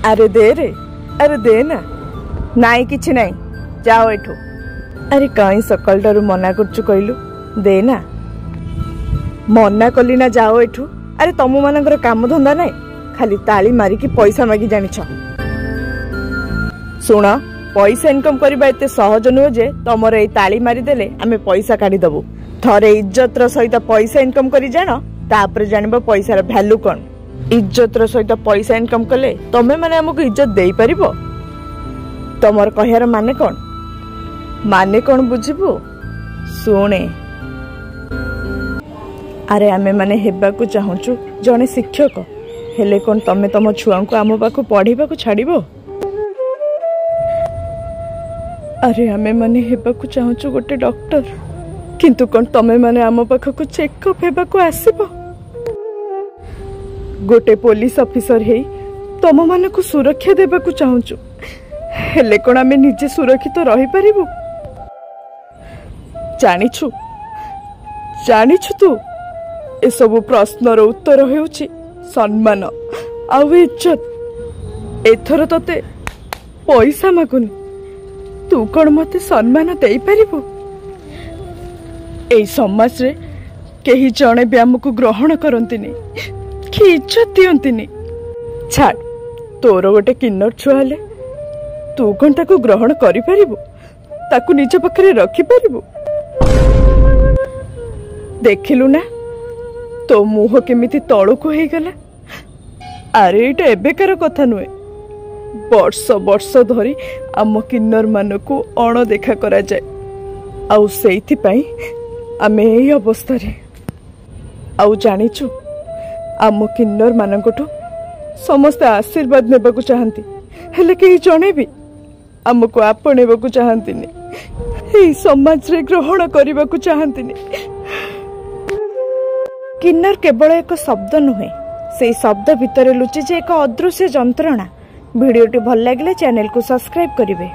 अरे दे रे, अरे दे ना। नाई किछि नाई, जाओ एठू। अरे कहीं सकालटारू मना करछु कहलु, दे ना। मना कली ना, जाओ एठू। अरे तम मानकर काम धंदा नाई, खाली ताली मारिकी पैसा मागी जानिछ। सुन, पैसा इनकम करबा एते सहज नुह जे तमर ए ताली मारी देले आमे पैसा काढी दबु। थरे इज्जतर सहित पैसा इनकम करी जानो, तापर जानबो पैसार वैल्यू कोन। इज्जतर सहित पैसा इनकम कले तमे माने हमको इज्जत देई परिबो? तमर कहियार माने कोन? माने कोन बुझिबो? सुने, अरे आमे माने हेबा को चाहूचु जने शिक्षक, हेले कोन तमे तम छुआ को आम पाखु पढ़ीबा को छाड़िबो? अरे आमे माने हेबा को चाहूचु गोटे डॉक्टर, किंतु कोन तमे माने आम पाखु चेकअप हेबा को आसीबो? गोटे पुलिस ऑफिसर हे तम मान को सुरक्षा देबा को चाहूचु, हेले कोन आमे निजे सुरक्षित रही परिबो? जानिछु जानिछु तू ए सब प्रश्नर उत्तर हेउछि सम्मान आउ इज्जत। एथर तते पैसा मागुनी, तू कौन मते सम्मान दे पारिबो? ए समाज रे केही जणे भी हमको ग्रहण करंतिनी कि इज्जत दियंतिनी। छाड़, तोर गोटे किन्नर छुआ हेले तू कौन ताकू ग्रहण करि पारिबो? ताकू निज पाखरे रखि पारिबो? देखिलु ना तो मुह केमिति तळको हे गला। अरे एटा एबेकार कथा नुए, वर्ष वर्ष धरी आम किन्नर मानकू अणदेखा करा जाए, आउ सेइथि पई आमे एई अवस्था रे। आउ जानिछु आम किन्नर मानकटू समस्त आशीर्वाद नेबाकू चाहंती, हेले केही जणे भी आमको आपणेबाकू चाहंतिनी, एई समाज रे ग्रहण करिबाकू चाहंतिनी। किन्नर केवल एक शब्द नुहे, से शब्द भितर लुचि एक अदृश्य जंत्रणा। वीडियोटी भल लगे चैनल को सब्सक्राइब करेंगे।